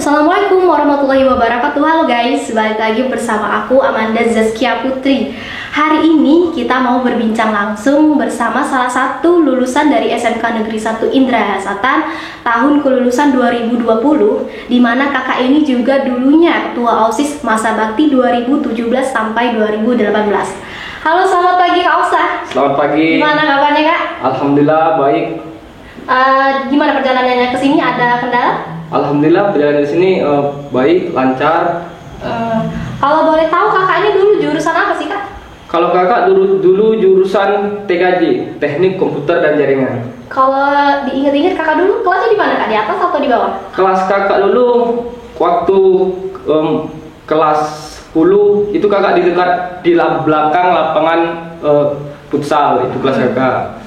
Assalamualaikum warahmatullahi wabarakatuh. Halo guys, balik lagi bersama aku Amanda Zaskia Putri. Hari ini kita mau berbincang langsung bersama salah satu lulusan dari SMK Negeri 1 Indrayana Selatan tahun kelulusan 2020, di mana kakak ini juga dulunya ketua OSIS masa bakti 2017 sampai 2018. Halo, selamat pagi Kak Oksa. Selamat pagi. Gimana kabarnya Kak? Alhamdulillah baik. Gimana perjalanannya ke sini? Ada kendala? Alhamdulillah perjalanan di sini baik, lancar. Kalau boleh tahu kakak ini dulu jurusan apa sih Kak? Kalau kakak dulu jurusan TKJ, Teknik Komputer dan Jaringan. Kalau diingat-ingat kakak dulu kelasnya di mana Kak? Di atas atau di bawah? Kelas kakak dulu waktu kelas 10 itu kakak di dekat di belakang lapangan futsal, itu kelas kakak.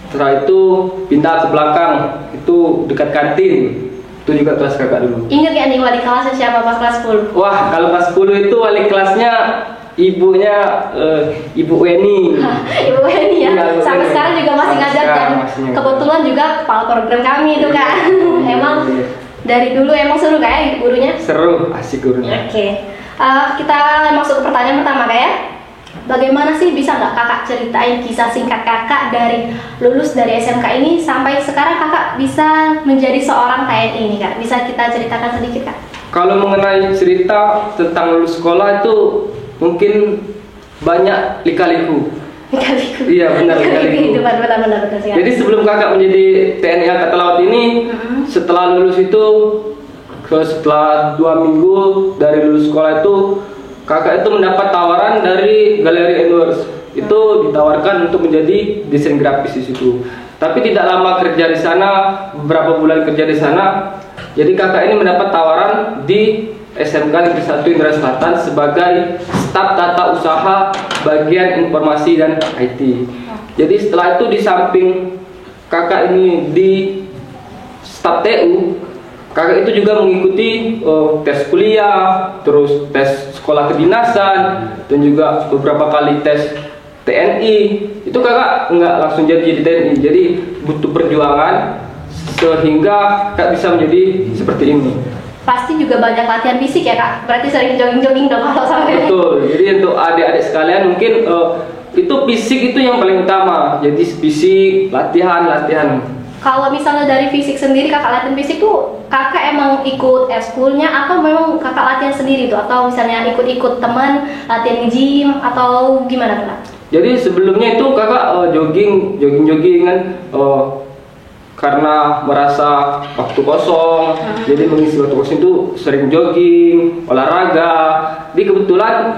Setelah itu pindah ke belakang, itu dekat kantin. Itu juga kelas kakak dulu. Ingat gak nih wali kelasnya siapa pas kelas 10? Wah, kalau kelas 10 itu wali kelasnya ibunya Ibu Weni. Ibu Weni ya? Iya, Ibu sampai Weni. sekarang juga masih ngajar dan kebetulan juga kepala program kami itu kan. Emang dari dulu emang seru kayak gurunya? Seru, asik gurunya. Oke. Kita masuk ke pertanyaan pertama Kak ya. Bagaimana sih, bisa nggak kakak ceritain kisah singkat kakak dari lulus dari SMK ini sampai sekarang kakak bisa menjadi seorang TNI ini Kak? Bisa kita ceritakan sedikit Kak? Kalau mengenai cerita tentang lulus sekolah itu mungkin banyak lika-liku. Lika-liku. Iya benar, lika-liku. Benar. Jadi sebelum kakak menjadi TNI Angkatan Laut ini, setelah lulus itu, setelah 2 minggu dari lulus sekolah itu, kakak itu mendapat tawaran dari Galeri Endorse. Itu ditawarkan untuk menjadi desain grafis di situ. Tapi tidak lama kerja di sana, beberapa bulan kerja di sana. Jadi kakak ini mendapat tawaran di SMK Negeri 1 Indrayana Selatan sebagai staf tata usaha bagian informasi dan IT. Jadi setelah itu di samping kakak ini di staf TU, kakak itu juga mengikuti tes kuliah, terus tes sekolah kedinasan, dan juga beberapa kali tes TNI. Itu kakak nggak langsung jadi TNI, jadi butuh perjuangan sehingga kakak bisa menjadi seperti ini. Pasti juga banyak latihan fisik ya Kak? Berarti sering jogging-jogging dong kalau sampai. Betul, jadi untuk adik-adik sekalian mungkin itu fisik itu yang paling utama. Jadi fisik, latihan. Kalau misalnya dari fisik sendiri kakak latihan fisik tuh kakak emang ikut eskulnya atau memang kakak latihan sendiri tuh, atau misalnya ikut-ikut teman latihan gym atau gimana tuh Kak? Jadi sebelumnya itu kakak jogging kan karena merasa waktu kosong, jadi mengisi waktu kosong itu sering jogging, olahraga. Jadi kebetulan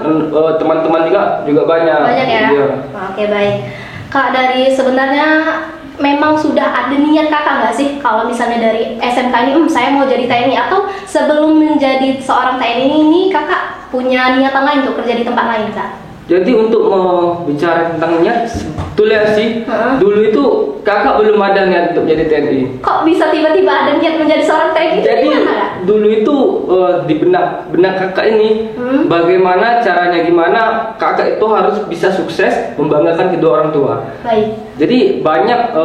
teman-teman juga banyak. Banyak ya? Iya. Oke baik. Kak, dari sebenarnya memang sudah ada niat kakak nggak sih kalau misalnya dari SMK ini saya mau jadi TNI, atau sebelum menjadi seorang TNI ini kakak punya niatan lain untuk kerja di tempat lain Kak? Jadi untuk bicara tentang niat, sebetulnya sih dulu itu kakak belum ada niat untuk menjadi TNI. Kok bisa tiba-tiba ada niat menjadi seorang TNI? Jadi gimana? dulu itu di benak kakak ini bagaimana caranya, gimana kakak itu harus bisa sukses membanggakan kedua orang tua. Baik. Jadi banyak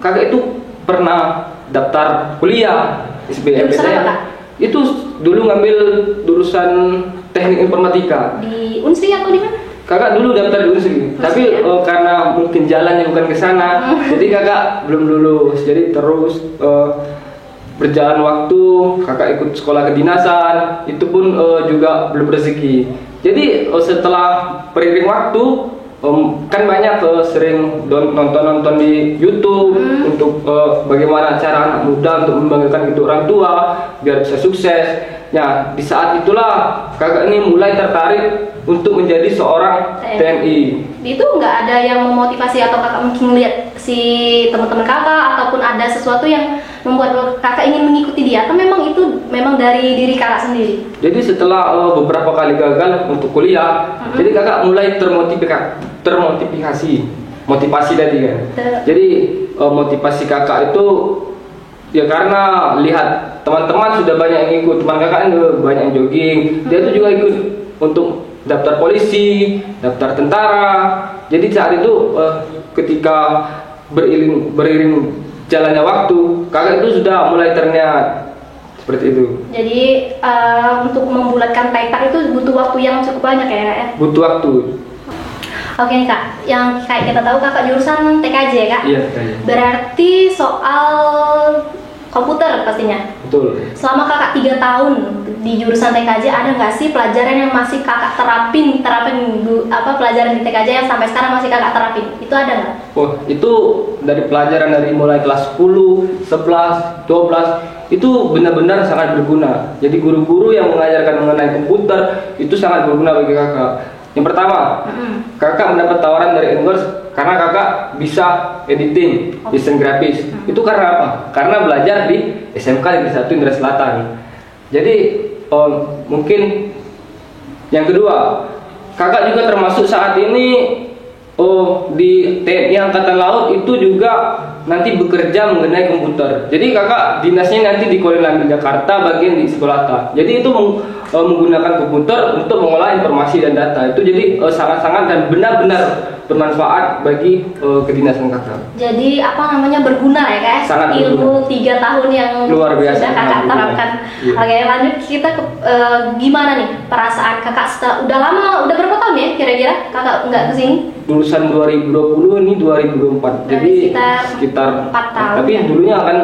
kakak itu pernah daftar kuliah Jurusan apa, Kak? Itu dulu ngambil jurusan teknik informatika. Di Unsri atau di mana? Kakak dulu daftar di Unsri, tapi karena mungkin jalannya bukan ke sana, jadi kakak belum lulus. Jadi terus berjalan waktu, kakak ikut sekolah kedinasan, itu pun juga belum rezeki. Jadi setelah beriring waktu, kan banyak sering nonton di YouTube untuk bagaimana cara anak muda untuk membanggakan kedua orang tua biar bisa sukses. Nah, di saat itulah kakak ini mulai tertarik untuk menjadi seorang TNI. Itu nggak ada yang memotivasi atau kakak mungkin lihat si teman-teman kakak ataupun ada sesuatu yang membuat kakak ingin mengikuti dia, atau memang itu memang dari diri kakak sendiri? Jadi setelah beberapa kali gagal untuk kuliah, jadi kakak mulai motivasi tadi kan. Jadi motivasi kakak itu ya karena lihat teman-teman sudah banyak yang ikut, teman kakak banyak yang jogging, dia tuh juga ikut untuk daftar polisi, daftar tentara. Jadi saat itu ketika beriring jalannya waktu, kakak itu sudah mulai terniat seperti itu. Jadi untuk membulatkan tekad itu butuh waktu yang cukup banyak ya Kak ya? Butuh waktu. Oke nih Kak, yang kayak kita tahu Kakak jurusan TKJ ya Kak? Iya, TKJ. Berarti soal komputer pastinya. Betul. Selama Kakak 3 tahun di jurusan TKJ, ada nggak sih pelajaran yang masih Kakak terapin pelajaran di TKJ yang sampai sekarang masih Kakak terapin? Itu ada nggak? Oh, itu dari pelajaran dari mulai kelas 10, 11, 12 itu benar-benar sangat berguna. Jadi guru-guru yang mengajarkan mengenai komputer itu sangat berguna bagi kakak. Yang pertama, kakak mendapat tawaran dari Endorse karena kakak bisa editing, desain grafis. Itu karena apa? Karena belajar di SMK Negeri 1 Indra Selatan. Jadi mungkin yang kedua, kakak juga termasuk saat ini di TNI Angkatan Laut itu juga nanti bekerja mengenai komputer. Jadi kakak dinasnya nanti di Koramil Jakarta bagian di Sekolata. Jadi itu menggunakan komputer untuk mengolah informasi dan data. Itu jadi sangat-sangat dan benar-benar bermanfaat bagi kedinasan kakak. Jadi berguna ya Kak? Sangat ilmu berguna. 3 tahun yang luar biasa sudah kakak terapkan. Iya. Oke, lanjut kita ke gimana nih perasaan kakak udah berapa tahun ya kira-kira kakak nggak kesini? Lulusan 2020 ini 2024. Jadi sekitar 4 tahun. Tapi ya? dulunya kan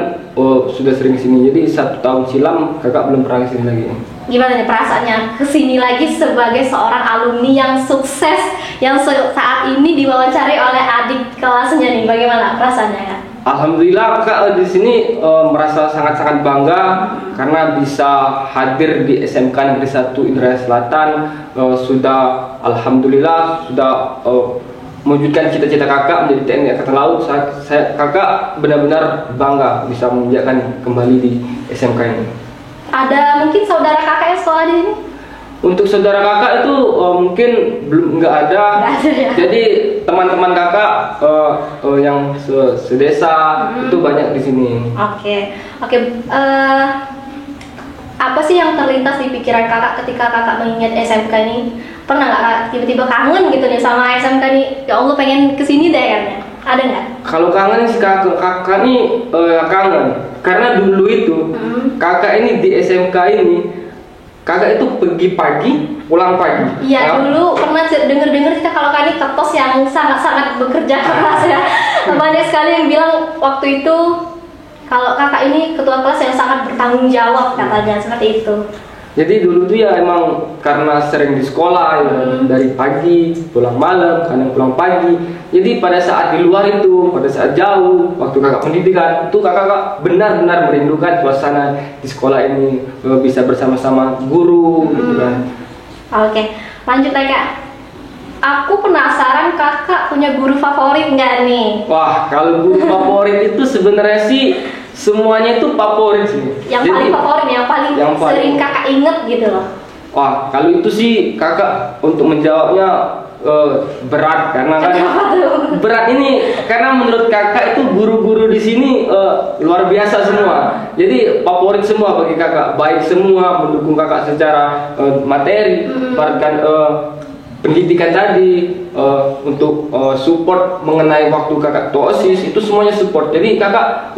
sudah sering kesini. Jadi 1 tahun silam kakak belum pernah kesini lagi. Gimana nih perasaannya kesini lagi sebagai seorang alumni yang sukses yang saat ini diwawancari oleh adik kelasnya nih? Bagaimana perasaannya ya? Alhamdulillah kak di sini merasa sangat-sangat bangga karena bisa hadir di SMK Negeri 1 Indra Selatan. Alhamdulillah sudah mewujudkan cita-cita kakak menjadi TNI Angkatan Laut. Kakak benar-benar bangga bisa menginjakkan kembali di SMK ini. Ada mungkin saudara kakak yang sekolah di sini? Untuk saudara kakak itu mungkin nggak ada. Ya? Jadi teman-teman kakak yang sedesa itu banyak di sini. Oke. Apa sih yang terlintas di pikiran kakak ketika kakak mengingat SMK ini? Pernah nggak Kak, tiba-tiba kangen gitu nih sama SMK nih? Ya Allah pengen kesini deh kayaknya. Ada nggak? Kalau kangen sih kakak nih kangen karena dulu itu kakak ini di SMK ini kakak itu pergi pagi pulang pagi. Iya dulu pernah dengar kita kalau Kak ini ketos yang sangat-sangat bekerja keras ya. Banyak sekali yang bilang waktu itu kalau kakak ini ketua kelas yang sangat bertanggung jawab katanya seperti itu. Jadi dulu tuh ya emang karena sering di sekolah ya, dari pagi pulang malam, kadang pulang pagi. Jadi pada saat di luar itu, pada saat jauh, waktu kakak pendidikan, itu kakak benar-benar merindukan suasana di sekolah ini, bisa bersama-sama guru, gitu kan. Oke, lanjut lagi Kak. Aku penasaran kakak punya guru favorit nggak nih? Wah, kalau guru favorit itu sebenarnya sih semuanya itu favorit sih. Yang paling favorit, yang paling sering kakak inget gitu loh. Wah, kalau itu sih kakak untuk menjawabnya berat karena kan berat ini karena menurut kakak itu guru-guru di sini luar biasa semua. Jadi favorit semua bagi kakak, baik semua mendukung kakak secara materi, bahkan pendidikan tadi untuk support mengenai waktu kakak OSIS itu semuanya support. Jadi kakak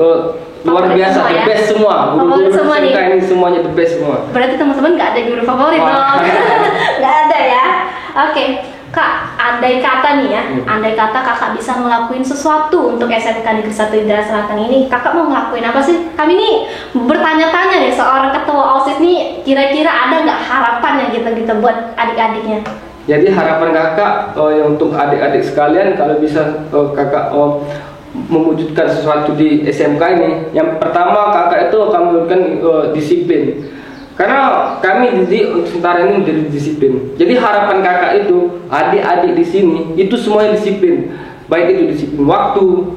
luar biasa, the best semua. Guru-guru semua nih. ini semuanya the best semua. Berarti teman-teman nggak ada guru favorit dong? Nggak ada ya? Oke. Kak, andai kata nih ya, andai kata kakak bisa ngelakuin sesuatu untuk SMK Negeri 1 Indra Selatan ini, kakak mau ngelakuin apa sih? Kami nih bertanya-tanya nih, seorang ketua OSIS nih, kira-kira ada nggak harapannya gitu buat adik-adiknya? Jadi harapan kakak untuk adik-adik sekalian kalau bisa kakak mewujudkan sesuatu di SMK ini, yang pertama kakak itu akan mewujudkan disiplin. Karena kami di sementara ini menjadi disiplin. Jadi harapan kakak itu adik-adik di sini itu semuanya disiplin. Baik itu disiplin waktu,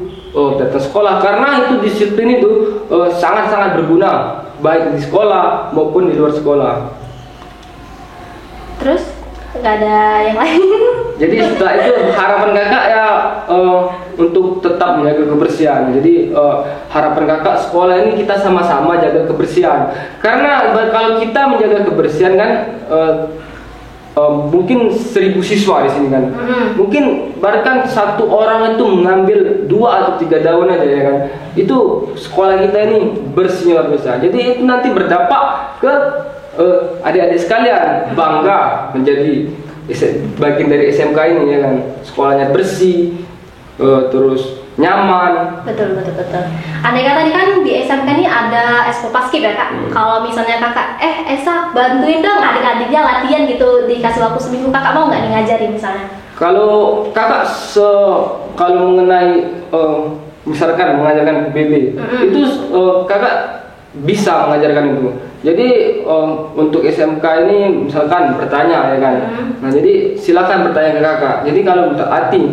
datang sekolah. Karena itu disiplin itu sangat-sangat berguna baik di sekolah maupun di luar sekolah. Terus nggak ada yang lain? Jadi setelah itu harapan kakak ya untuk tetap menjaga kebersihan. Jadi harapan kakak sekolah ini kita sama-sama jaga kebersihan. Karena kalau kita menjaga kebersihan kan mungkin 1.000 siswa di sini kan. Mungkin bahkan satu orang itu mengambil 2 atau 3 daun aja ya kan. Itu sekolah kita ini bersih luar biasa. Jadi itu nanti berdampak ke adik-adik sekalian, bangga menjadi bagian dari SMK ini ya kan. Sekolahnya bersih, terus nyaman. Betul. Andai kata nih kan di SMK ini ada Expo Paskib ya kak. Kalau misalnya kakak, Esa bantuin dong adik-adiknya latihan gitu, dikasih waktu seminggu, kakak mau nggak nih ngajarin misalnya? Kalau kakak kalau mengenai misalkan mengajarkan PBB, itu kakak bisa mengajarkan itu. Jadi untuk SMK ini misalkan bertanya ya kan. Nah jadi silakan bertanya ke kakak. Jadi kalau untuk latih,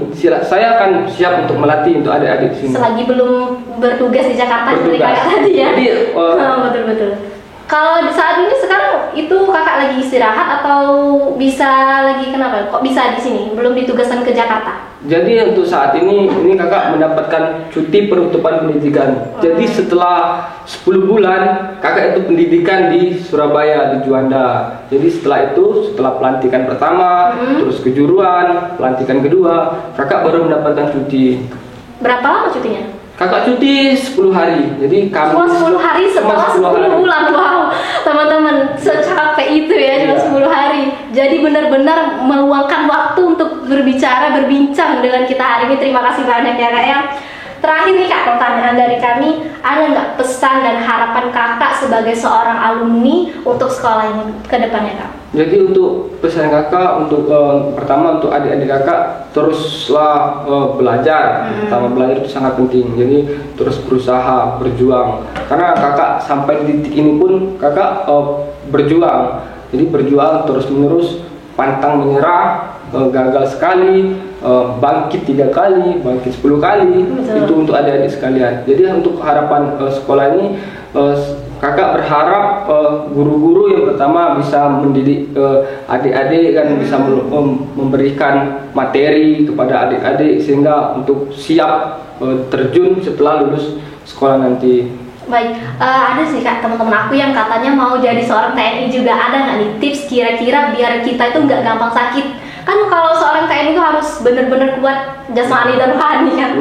saya akan siap untuk melatih untuk adik-adik sini. Selagi belum bertugas di Jakarta seperti kakak tadi ya. Jadi betul. Kalau saat ini sekarang itu kakak lagi istirahat atau bisa lagi kenapa? Kok bisa di sini? Belum ditugaskan ke Jakarta? Jadi untuk saat ini kakak mendapatkan cuti penutupan pendidikan. Jadi setelah 10 bulan kakak itu pendidikan di Surabaya di Juanda. Jadi setelah pelantikan pertama, terus kejuruan, pelantikan kedua, kakak baru mendapatkan cuti. Berapa lama cutinya? Kakak cuti 10 hari. Jadi kami 10 hari setelah 10 bulan. Wow, teman-teman, secapek itu ya cuma 10 hari. Jadi benar-benar meluangkan waktu untuk berbincang dengan kita hari ini. Terima kasih banyak ya kak ya. Terakhir nih kak, pertanyaan dari kami, ada nggak pesan dan harapan kakak sebagai seorang alumni untuk sekolah ini ke depannya kak? Jadi untuk pesan kakak, untuk pertama untuk adik-adik kakak teruslah belajar. Pertama belajar itu sangat penting. Jadi terus berusaha, berjuang. Karena kakak sampai di titik ini pun kakak berjuang. Jadi berjuang terus menerus, pantang menyerah, gagal sekali, bangkit 3 kali, bangkit 10 kali. Betul. Itu untuk adik-adik sekalian. Jadi untuk harapan sekolah ini, kakak berharap guru-guru yang pertama bisa mendidik adik-adik kan, bisa memberikan materi kepada adik-adik sehingga untuk siap terjun setelah lulus sekolah nanti. Baik, ada sih kak teman-teman aku yang katanya mau jadi seorang TNI juga. Ada nggak nih tips kira-kira biar kita itu nggak gampang sakit? Kan kalau seorang TNI itu harus benar-benar kuat jasmani dan rohani kan.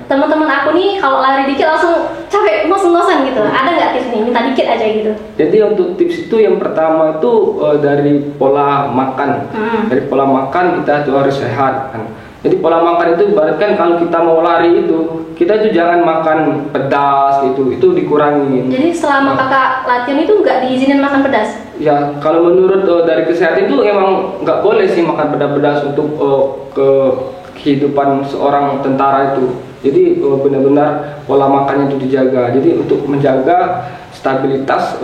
Teman-teman aku nih kalau lari dikit langsung capek, ngos-ngosan gitu. Ada nggak tips nih? Minta dikit aja gitu. Jadi untuk tips itu yang pertama itu dari pola makan. Dari pola makan kita tuh harus sehat kan. Jadi pola makan itu ibaratkan kalau kita mau lari itu kita itu jangan makan pedas itu dikurangi. Jadi selama kakak latihan itu nggak diizinin makan pedas? Ya kalau menurut dari kesehatan itu emang nggak boleh sih makan pedas-pedas untuk ke kehidupan seorang tentara itu. Jadi benar-benar pola makannya itu dijaga. Jadi untuk menjaga stabilitas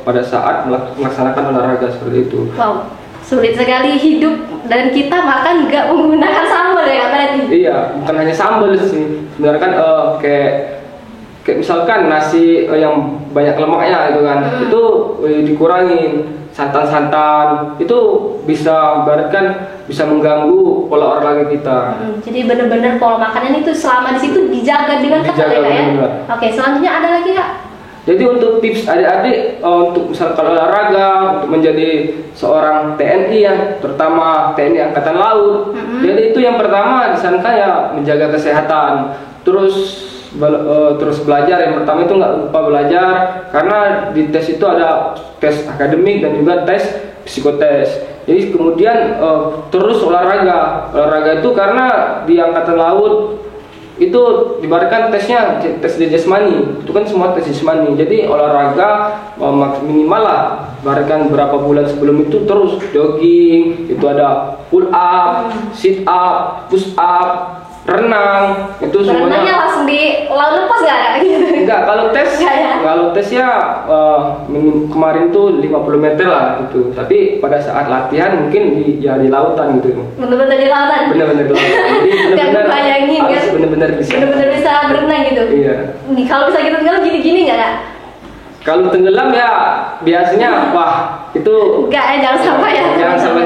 pada saat melaksanakan olahraga seperti itu. Wow, sulit sekali hidup dan kita makan nggak menggunakan sambal ya berarti? Iya, bukan hanya sambal sih. Sebenarnya kan kayak misalkan nasi yang banyak lemaknya itu kan, itu dikurangin. Santan-santan itu bisa ibaratkan bisa mengganggu pola olahraga kita. Jadi benar-benar pola makannya itu selama di situ dijaga dengan ketat ya kak ya. Oke, selanjutnya ada lagi kak? Jadi untuk tips adik-adik untuk misalkan olahraga, untuk menjadi seorang TNI yang terutama TNI Angkatan Laut. Jadi itu yang pertama disangka ya menjaga kesehatan. Terus belajar, yang pertama itu nggak lupa belajar karena di tes itu ada tes akademik dan juga tes psikotes. Jadi kemudian terus olahraga itu karena di Angkatan Laut itu dibaratkan tesnya tes jasmani, itu kan semua tes jasmani. Jadi olahraga minimal lah, ibaratkan berapa bulan sebelum itu terus jogging, itu ada pull up, sit up, push up, renang, itu semuanya. Renangnya langsung di laut lepas nggak gitu? Enggak, kalau tes ya kemarin tuh 50 meter lah gitu. Tapi pada saat latihan mungkin di lautan gitu. Bener-bener di lautan. Bener-bener di lautan. Jadi bener-bener bayangin kan. Bener-bener bisa berenang gitu. Iya. Kalau bisa gitu tenggelam gini-gini nggak kak? Kalau tenggelam ya biasanya wah itu enggak jangan sampai ya. Jangan sampai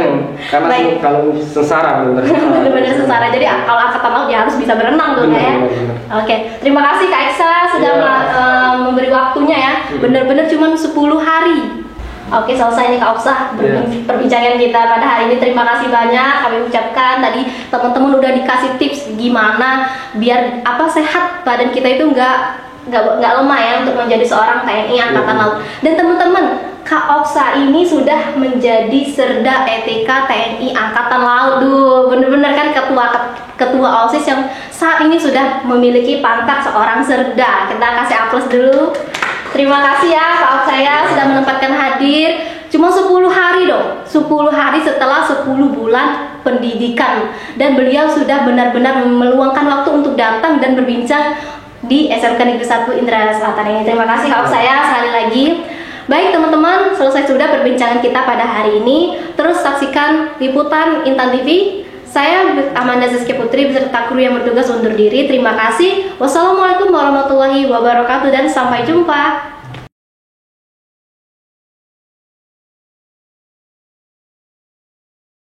karena kalau sengsara benar-benar sengsara. Jadi kalau angkatan laut ya harus bisa berenang tuh ya. Oke, terima kasih Kak Eksa sudah memberi waktunya ya. Benar-benar cuma 10 hari Oke, selesai nih Kak Oksa perbincangan kita pada hari ini. Terima kasih banyak kami ucapkan. Tadi teman-teman udah dikasih tips gimana biar sehat badan kita itu nggak lemah ya untuk menjadi seorang TNI Angkatan Laut. Dan teman-teman, Kak Oksa ini sudah menjadi Serda ETK TNI Angkatan Laut. Bener-bener kan ketua OSIS yang saat ini sudah memiliki pangkat seorang Serda. Kita kasih aplaus dulu. Terima kasih ya Kak Oksa ya sudah menempatkan hadir. Cuma 10 hari dong, 10 hari setelah 10 bulan pendidikan. Dan beliau sudah benar-benar meluangkan waktu untuk datang dan berbincang di SMK Negeri 1 Indralaya Selatan ini. Terima kasih Kak Oksa ya sekali lagi. Baik teman-teman, selesai sudah perbincangan kita pada hari ini. Terus saksikan liputan Intan TV. Saya Amanda Zaskia Putri beserta kru yang bertugas undur diri. Terima kasih. Wassalamualaikum warahmatullahi wabarakatuh dan sampai jumpa.